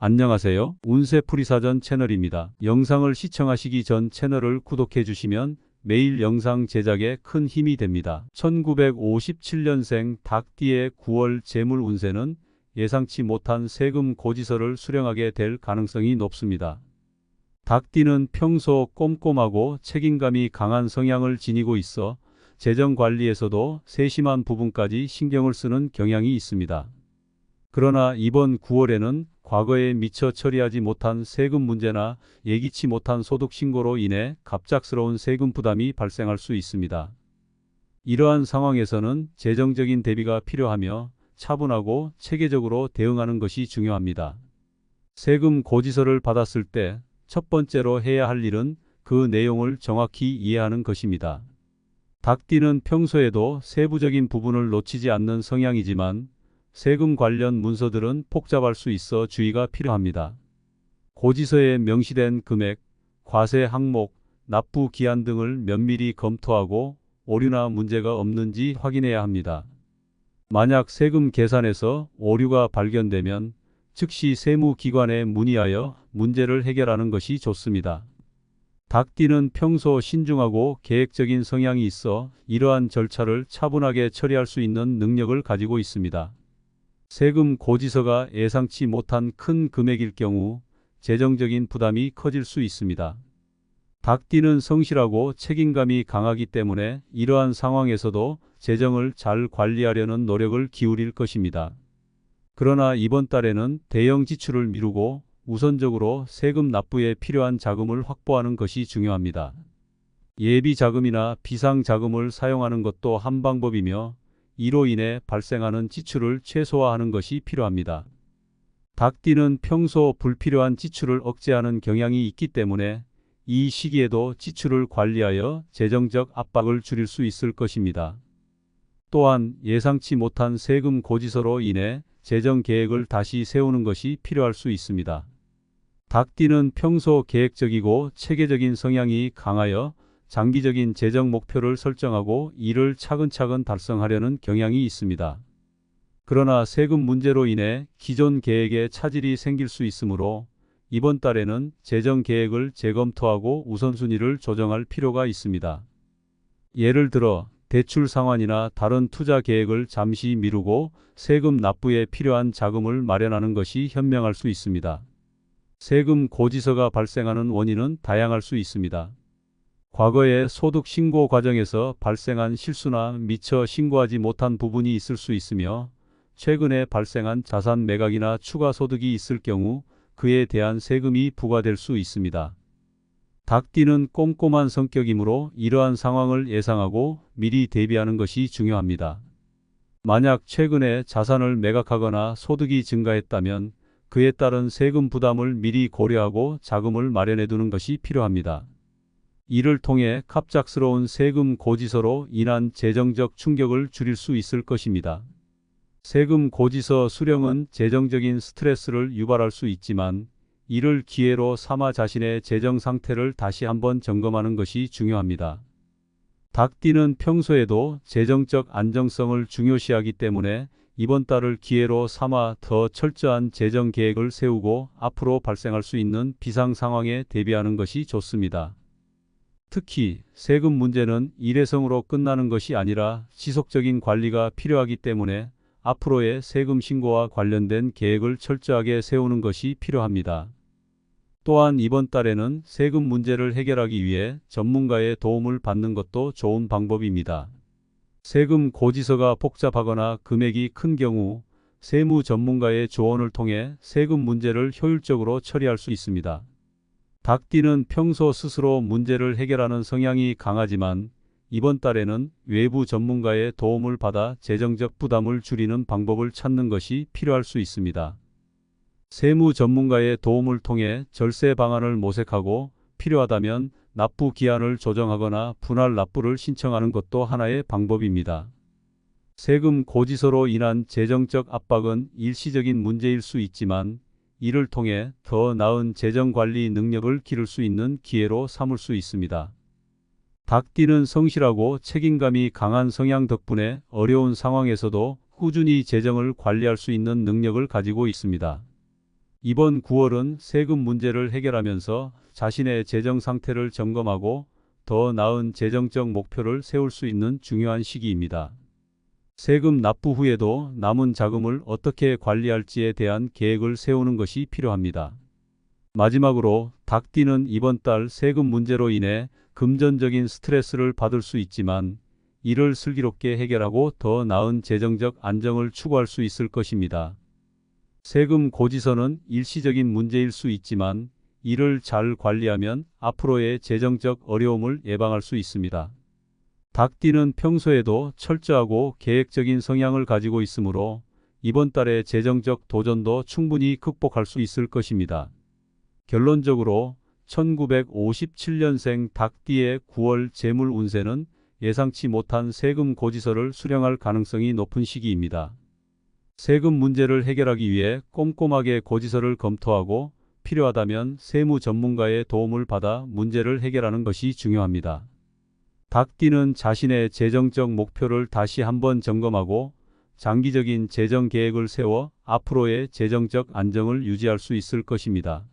안녕하세요. 운세풀이사전 채널입니다. 영상을 시청하시기 전 채널을 구독해 주시면 매일 영상 제작에 큰 힘이 됩니다. 1957년생 닭띠의 9월 재물 운세는 예상치 못한 세금 고지서를 수령하게 될 가능성이 높습니다. 닭띠는 평소 꼼꼼하고 책임감이 강한 성향을 지니고 있어 재정 관리에서도 세심한 부분까지 신경을 쓰는 경향이 있습니다. 그러나 이번 9월에는 과거에 미처 처리하지 못한 세금 문제나 예기치 못한 소득 신고로 인해 갑작스러운 세금 부담이 발생할 수 있습니다. 이러한 상황에서는 재정적인 대비가 필요하며 차분하고 체계적으로 대응하는 것이 중요합니다. 세금 고지서를 받았을 때 첫 번째로 해야 할 일은 그 내용을 정확히 이해하는 것입니다. 닭띠는 평소에도 세부적인 부분을 놓치지 않는 성향이지만 세금 관련 문서들은 복잡할 수 있어 주의가 필요합니다. 고지서에 명시된 금액, 과세 항목, 납부 기한 등을 면밀히 검토하고 오류나 문제가 없는지 확인해야 합니다. 만약 세금 계산에서 오류가 발견되면 즉시 세무기관에 문의하여 문제를 해결하는 것이 좋습니다. 닭띠는 평소 신중하고 계획적인 성향이 있어 이러한 절차를 차분하게 처리할 수 있는 능력을 가지고 있습니다. 세금 고지서가 예상치 못한 큰 금액일 경우 재정적인 부담이 커질 수 있습니다. 닭띠는 성실하고 책임감이 강하기 때문에 이러한 상황에서도 재정을 잘 관리하려는 노력을 기울일 것입니다. 그러나 이번 달에는 대형 지출을 미루고 우선적으로 세금 납부에 필요한 자금을 확보하는 것이 중요합니다. 예비 자금이나 비상 자금을 사용하는 것도 한 방법이며 이로 인해 발생하는 지출을 최소화하는 것이 필요합니다. 닭띠는 평소 불필요한 지출을 억제하는 경향이 있기 때문에 이 시기에도 지출을 관리하여 재정적 압박을 줄일 수 있을 것입니다. 또한 예상치 못한 세금 고지서로 인해 재정 계획을 다시 세우는 것이 필요할 수 있습니다. 닭띠는 평소 계획적이고 체계적인 성향이 강하여 장기적인 재정 목표를 설정하고 이를 차근차근 달성하려는 경향이 있습니다. 그러나 세금 문제로 인해 기존 계획에 차질이 생길 수 있으므로 이번 달에는 재정 계획을 재검토하고 우선순위를 조정할 필요가 있습니다. 예를 들어 대출 상환이나 다른 투자 계획을 잠시 미루고 세금 납부에 필요한 자금을 마련하는 것이 현명할 수 있습니다. 세금 고지서가 발생하는 원인은 다양할 수 있습니다. 과거의 소득 신고 과정에서 발생한 실수나 미처 신고하지 못한 부분이 있을 수 있으며 최근에 발생한 자산 매각이나 추가 소득이 있을 경우 그에 대한 세금이 부과될 수 있습니다. 닭띠는 꼼꼼한 성격이므로 이러한 상황을 예상하고 미리 대비하는 것이 중요합니다. 만약 최근에 자산을 매각하거나 소득이 증가했다면 그에 따른 세금 부담을 미리 고려하고 자금을 마련해 두는 것이 필요합니다. 이를 통해 갑작스러운 세금 고지서로 인한 재정적 충격을 줄일 수 있을 것입니다. 세금 고지서 수령은 재정적인 스트레스를 유발할 수 있지만 이를 기회로 삼아 자신의 재정 상태를 다시 한번 점검하는 것이 중요합니다. 닭띠는 평소에도 재정적 안정성을 중요시하기 때문에 이번 달을 기회로 삼아 더 철저한 재정 계획을 세우고 앞으로 발생할 수 있는 비상 상황에 대비하는 것이 좋습니다. 특히 세금 문제는 일회성으로 끝나는 것이 아니라 지속적인 관리가 필요하기 때문에 앞으로의 세금 신고와 관련된 계획을 철저하게 세우는 것이 필요합니다. 또한 이번 달에는 세금 문제를 해결하기 위해 전문가의 도움을 받는 것도 좋은 방법입니다. 세금 고지서가 복잡하거나 금액이 큰 경우 세무 전문가의 조언을 통해 세금 문제를 효율적으로 처리할 수 있습니다. 닭띠는 평소 스스로 문제를 해결하는 성향이 강하지만 이번 달에는 외부 전문가의 도움을 받아 재정적 부담을 줄이는 방법을 찾는 것이 필요할 수 있습니다. 세무 전문가의 도움을 통해 절세 방안을 모색하고 필요하다면 납부 기한을 조정하거나 분할 납부를 신청하는 것도 하나의 방법입니다. 세금 고지서로 인한 재정적 압박은 일시적인 문제일 수 있지만 이를 통해 더 나은 재정 관리 능력을 기를 수 있는 기회로 삼을 수 있습니다. 닭띠는 성실하고 책임감이 강한 성향 덕분에 어려운 상황에서도 꾸준히 재정을 관리할 수 있는 능력을 가지고 있습니다. 이번 9월은 세금 문제를 해결하면서 자신의 재정 상태를 점검하고 더 나은 재정적 목표를 세울 수 있는 중요한 시기입니다. 세금 납부 후에도 남은 자금을 어떻게 관리할지에 대한 계획을 세우는 것이 필요합니다. 마지막으로 닭띠는 이번 달 세금 문제로 인해 금전적인 스트레스를 받을 수 있지만 이를 슬기롭게 해결하고 더 나은 재정적 안정을 추구할 수 있을 것입니다. 세금 고지서는 일시적인 문제일 수 있지만 이를 잘 관리하면 앞으로의 재정적 어려움을 예방할 수 있습니다. 닭띠는 평소에도 철저하고 계획적인 성향을 가지고 있으므로 이번 달의 재정적 도전도 충분히 극복할 수 있을 것입니다. 결론적으로 1957년생 닭띠의 9월 재물 운세는 예상치 못한 세금 고지서를 수령할 가능성이 높은 시기입니다. 세금 문제를 해결하기 위해 꼼꼼하게 고지서를 검토하고 필요하다면 세무 전문가의 도움을 받아 문제를 해결하는 것이 중요합니다. 닭띠는 자신의 재정적 목표를 다시 한번 점검하고 장기적인 재정 계획을 세워 앞으로의 재정적 안정을 유지할 수 있을 것입니다.